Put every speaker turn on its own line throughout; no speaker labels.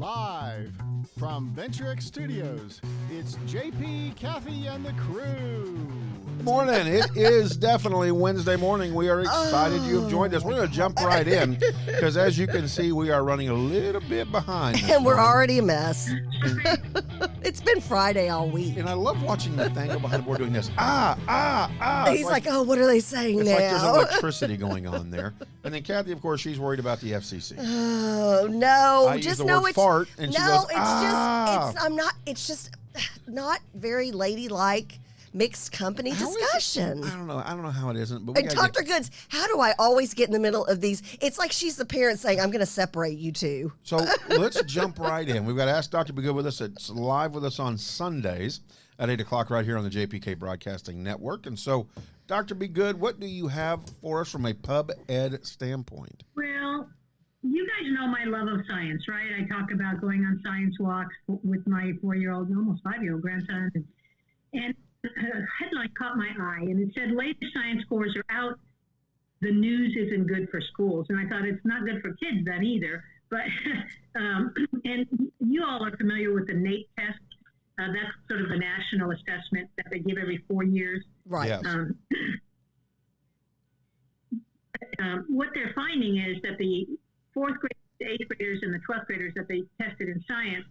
Live from VentureX Studios, it's JP, Kathy, and the crew.
Good morning. It is definitely Wednesday morning. We are excited you have joined us. We're going to jump right in because, as you can see, we are running a little bit behind.
And we're already a mess. It's been Friday all week.
And I love watching the thing go behind the board doing this.
He's like, oh, what are they saying
it's
now?
like there's electricity going on there. And then Kathy, of course, she's worried about the FCC.
Oh, no.
I
just
use the
know
word
it's
fart, and she goes,
it's just not very ladylike mixed company discussion.
I don't know how it isn't. But
and Dr. Goods, how do I always get in the middle of these? It's like she's the parent saying, I'm going to separate you two.
So let's jump right in. We've got Ask Dr. Be Good with us. It's live with us on Sundays at 8 o'clock right here on the JPK Broadcasting Network. And so, Dr. Be Good, what do you have for us from a pub ed standpoint?
Well, you guys know my love of science, right? I talk about going on science walks with my 4-year-old, almost 5-year-old grandson. And a headline caught my eye, and it said, latest science scores are out. The news isn't good for schools. And I thought it's not good for kids then either. But, and you all are familiar with the NAEP test. That's sort of the national assessment that they give every 4 years.
Right.
Yes.
What they're finding is that the 4th graders, the 8th graders, and the 12th graders that they tested in science,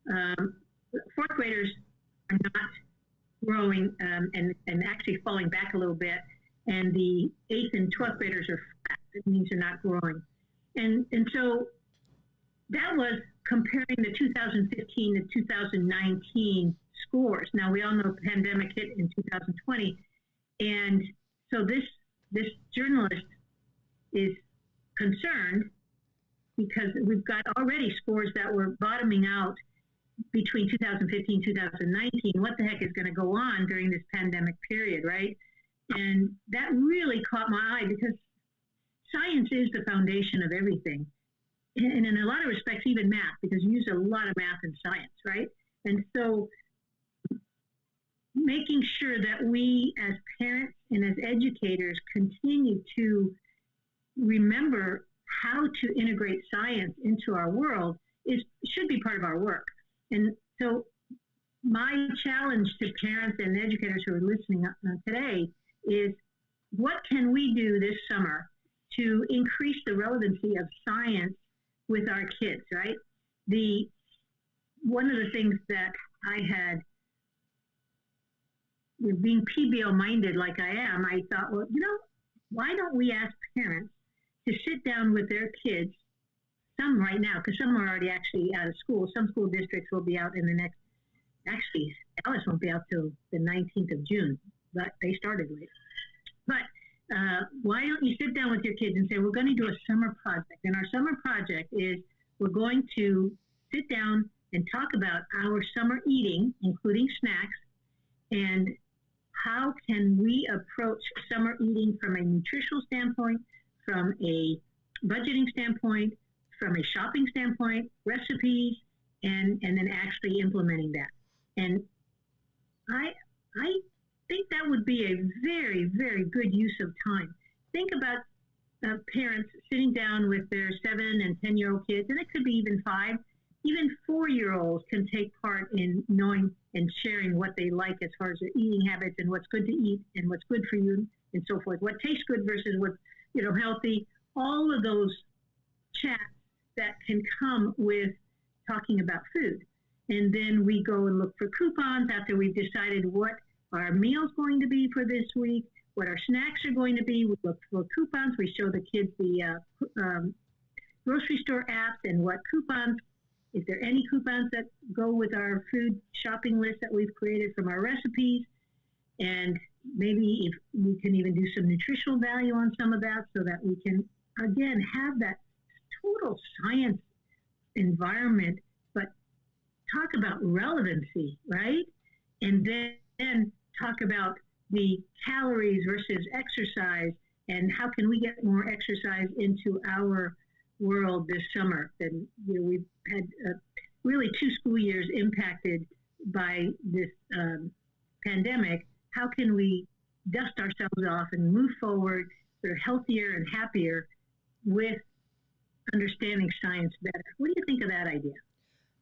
4th graders are not growing and actually falling back a little bit, and the 8th and 12th graders are flat. It means they're not growing. And so that was comparing the 2015 to 2019 scores. Now, we all know the pandemic hit in 2020, and so this journalist is concerned because we've got already scores that were bottoming out between 2015 2019. What the heck is going to go on during this pandemic period, right? And that really caught my eye because science is the foundation of everything. And in a lot of respects, even math, because you use a lot of math in science, right? And so making sure that we as parents and as educators continue to remember how to integrate science into our world should be part of our work. And so my challenge to parents and educators who are listening today is, what can we do this summer to increase the relevancy of science with our kids, right? One of the things that I had, being PBL minded like I am, I thought, well, why don't we ask parents to sit down with their kids, some right now, because some are already actually out of school. Some school districts will be out in the next, actually, Dallas won't be out till the 19th of June, but they started late. But why don't you sit down with your kids and say, we're going to do a summer project. And our summer project is we're going to sit down and talk about our summer eating, including snacks, and how can we approach summer eating from a nutritional standpoint, from a budgeting standpoint, from a shopping standpoint, recipes, and then actually implementing that. And I think that would be a very, very good use of time. Think about parents sitting down with their 7 and 10-year-old kids, and it could be even 5, even 4-year-olds can take part in knowing and sharing what they like as far as their eating habits and what's good to eat and what's good for you and so forth. What tastes good versus what's healthy. All of those chats that can come with talking about food. And then we go and look for coupons after we've decided what our meal's going to be for this week, what our snacks are going to be. We look for coupons. We show the kids the grocery store apps and what coupons, is there any coupons that go with our food shopping list that we've created from our recipes. And maybe if we can even do some nutritional value on some of that so that we can, again, have that total science environment, but talk about relevancy, right? And then talk about the calories versus exercise and how can we get more exercise into our world this summer. And we've had really 2 school years impacted by this pandemic. How can we dust ourselves off and move forward sort of healthier and happier with understanding science better? What do you think of that idea?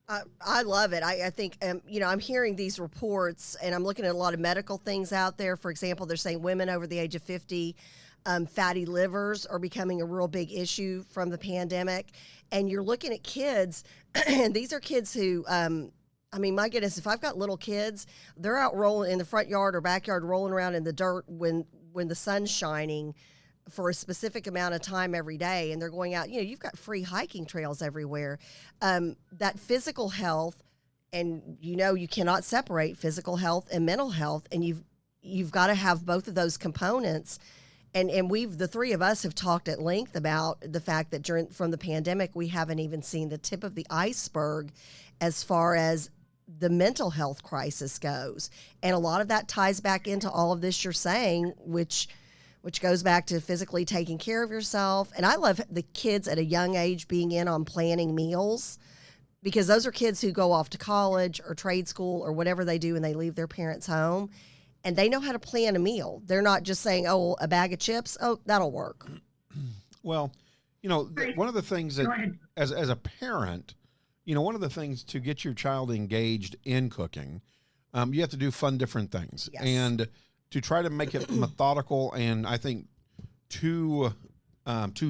I love it. I think, I'm hearing these reports and I'm looking at a lot of medical things out there. For example, they're saying women over the age of 50, fatty livers are becoming a real big issue from the pandemic. And you're looking at kids, and these are kids who, my goodness, if I've got little kids, they're out rolling in the front yard or backyard, rolling around in the dirt when the sun's shining for a specific amount of time every day, and they're going out, you've got free hiking trails everywhere. That physical health, and you cannot separate physical health and mental health, and you've got to have both of those components. And the three of us have talked at length about the fact that from the pandemic, we haven't even seen the tip of the iceberg as far as the mental health crisis goes. And a lot of that ties back into all of this you're saying, which goes back to physically taking care of yourself. And I love the kids at a young age being in on planning meals, because those are kids who go off to college or trade school or whatever they do and they leave their parents' home, and they know how to plan a meal. They're not just saying, oh, a bag of chips, oh, that'll work.
Well, one of the things that as a parent, one of the things to get your child engaged in cooking, you have to do different things.
Yes.
And to try to make it methodical and I think too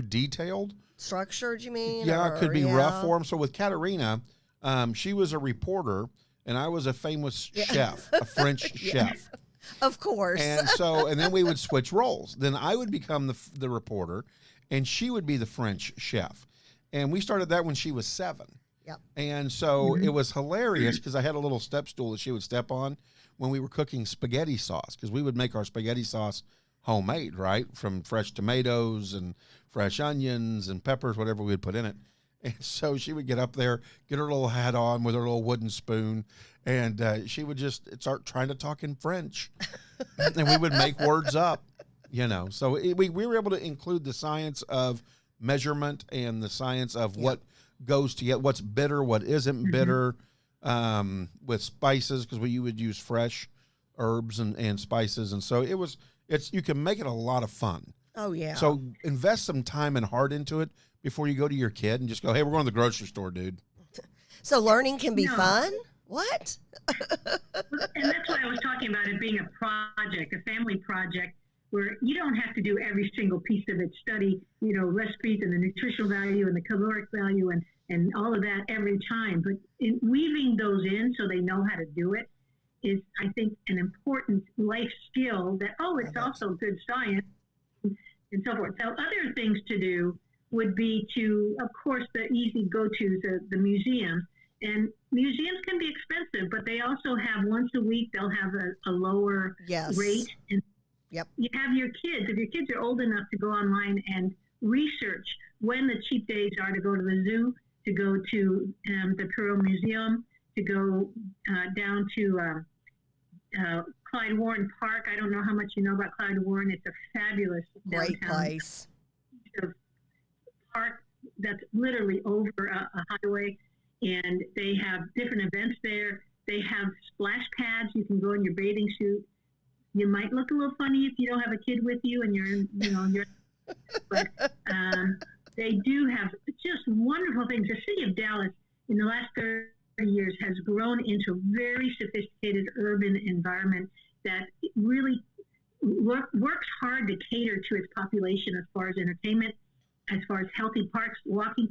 detailed.
Structured, you mean?
Yeah, it could be rough for them. So with Katerina, she was a reporter and I was a famous chef, a French chef.
Of course.
And then we would switch roles. Then I would become the reporter and she would be the French chef. And we started that when she was 7.
Yep.
And so it was hilarious because I had a little step stool that she would step on when we were cooking spaghetti sauce, because we would make our spaghetti sauce homemade, right? From fresh tomatoes and fresh onions and peppers, whatever we would put in it. And so she would get up there, get her little hat on with her little wooden spoon, and she would just start trying to talk in French. And we would make words up, So we were able to include the science of measurement and the science of what goes to get what's bitter, what isn't bitter, with spices, because you would use fresh herbs and spices. And so you can make it a lot of fun.
Oh, yeah.
So invest some time and heart into it before you go to your kid and just go, hey, we're going to the grocery store, dude.
So learning can be fun? What?
And that's why I was talking about it being a project, a family project, where you don't have to do every single piece of it, study, recipes and the nutritional value and the caloric value and all of that every time. But weaving those in so they know how to do it is, I think, an important life skill that, it's also good science and so forth. So other things to do would be to, of course, the easy go-tos, the museums. And museums can be expensive, but they also have once a week, they'll have a lower rate. And you have your kids, if your kids are old enough to go online and research when the cheap days are to go to the zoo, to go to the Perot Museum, to go down to Clyde Warren Park. I don't know how much you know about Clyde Warren. It's a fabulous
great place.
Park that's literally over a highway, and they have different events there. They have splash pads. You can go in your bathing suit. You might look a little funny if you don't have a kid with you and but they do have just wonderful things. The city of Dallas in the last 30 years has grown into a very sophisticated urban environment that really works hard to cater to its population as far as entertainment, as far as healthy walking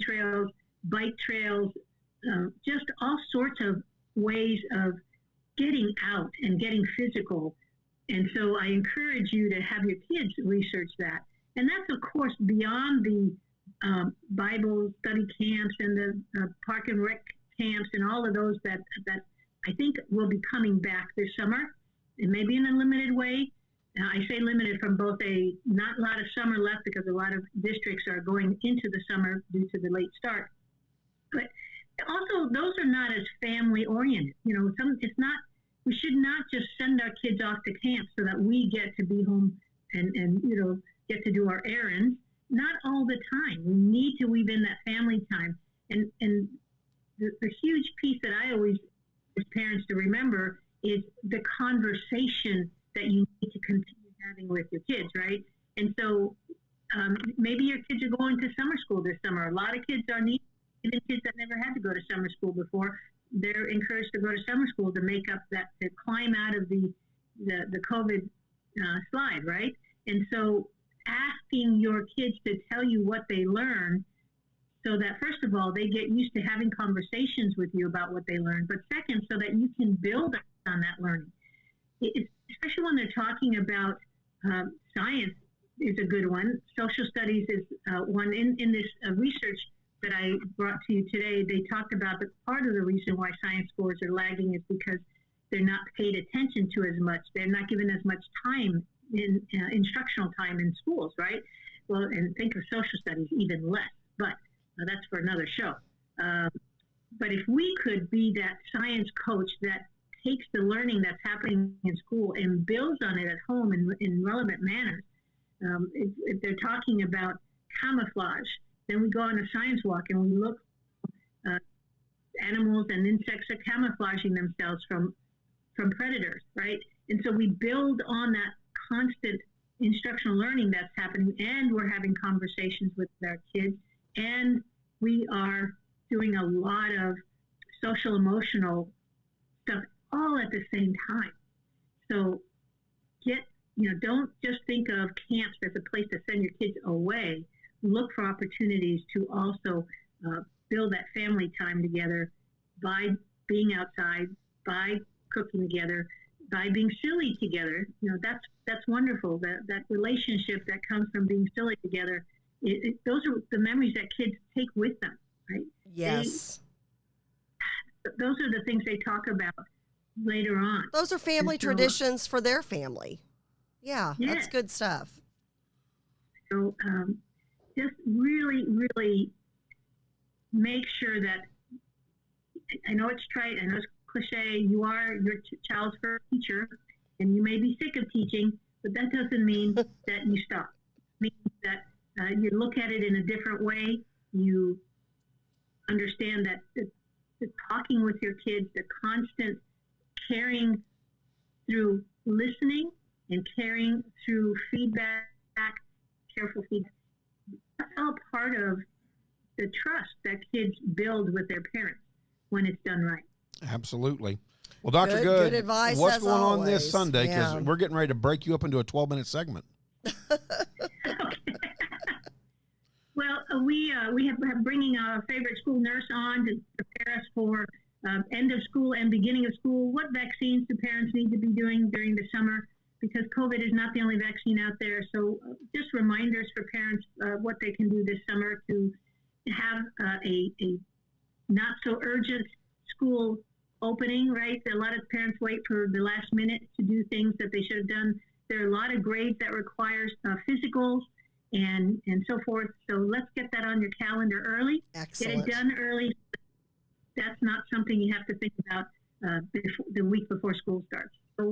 trails, bike trails, just all sorts of ways of getting out and getting physical. And so I encourage you to have your kids research that. And that's, of course, beyond the Bible study camps and the park and rec camps and all of those that I think will be coming back this summer. It may be in a limited way. I say limited from both not a lot of summer left because a lot of districts are going into the summer due to the late start. But also, those are not as family oriented. We should not just send our kids off to camp so that we get to be home and get to do our errands. Not all the time. We need to weave in that family time. And the huge piece that I always, as parents, to remember is the conversation that you need to continue having with your kids, right? And so maybe your kids are going to summer school this summer. A lot of kids are needing even kids that never had to go to summer school before, they're encouraged to go to summer school to make up that, to climb out of the COVID slide, right? And so asking your kids to tell you what they learn, so that first of all, they get used to having conversations with you about what they learned, but second, so that you can build on that learning. Especially when they're talking about science is a good one. Social studies is one. In this research that I brought to you today, they talked about that part of the reason why science scores are lagging is because they're not paid attention to as much. They're not given as much time in instructional time in schools, right? Well, and think of social studies even less, but that's for another show. But if we could be that science coach that takes the learning that's happening in school and builds on it at home in relevant manners, if they're talking about camouflage, then we go on a science walk and we look animals and insects are camouflaging themselves from predators, right? And so we build on that constant instructional learning that's happening, and we're having conversations with our kids, and we are doing a lot of social emotional stuff all at the same time. So don't just think of camps as a place to send your kids away. Look for opportunities to also build that family time together by being outside, by cooking together, by being silly together. That's wonderful. That relationship that comes from being silly together. Those are the memories that kids take with them, right?
Yes.
Those are the things they talk about later on.
Those are family traditions for their family. Yeah, that's good stuff.
So just really, really make sure that, I know it's trite, I know it's cliche, you are your child's first teacher, and you may be sick of teaching, but that doesn't mean that you stop. It means that you look at it in a different way. You understand that the talking with your kids, the constant caring through listening and caring through feedback, careful feedback, that's all part of the trust that kids build with their parents when it's done right.
Absolutely. Well, Dr.
Good advice.
What's
as
going
always.
on this Sunday? Because
Yeah.
we're getting ready to break you up into a 12-minute segment.
Well, we have bringing our favorite school nurse on to prepare us for end of school and beginning of school. What vaccines do parents need to be doing during the summer? Because COVID is not the only vaccine out there. So just reminders for parents what they can do this summer to have a not so urgent school opening, right? A lot of parents wait for the last minute to do things that they should have done. There are a lot of grades that requires physicals and so forth. So let's get that on your calendar early.
Excellent.
Get it done early. That's not something you have to think about the week before school starts.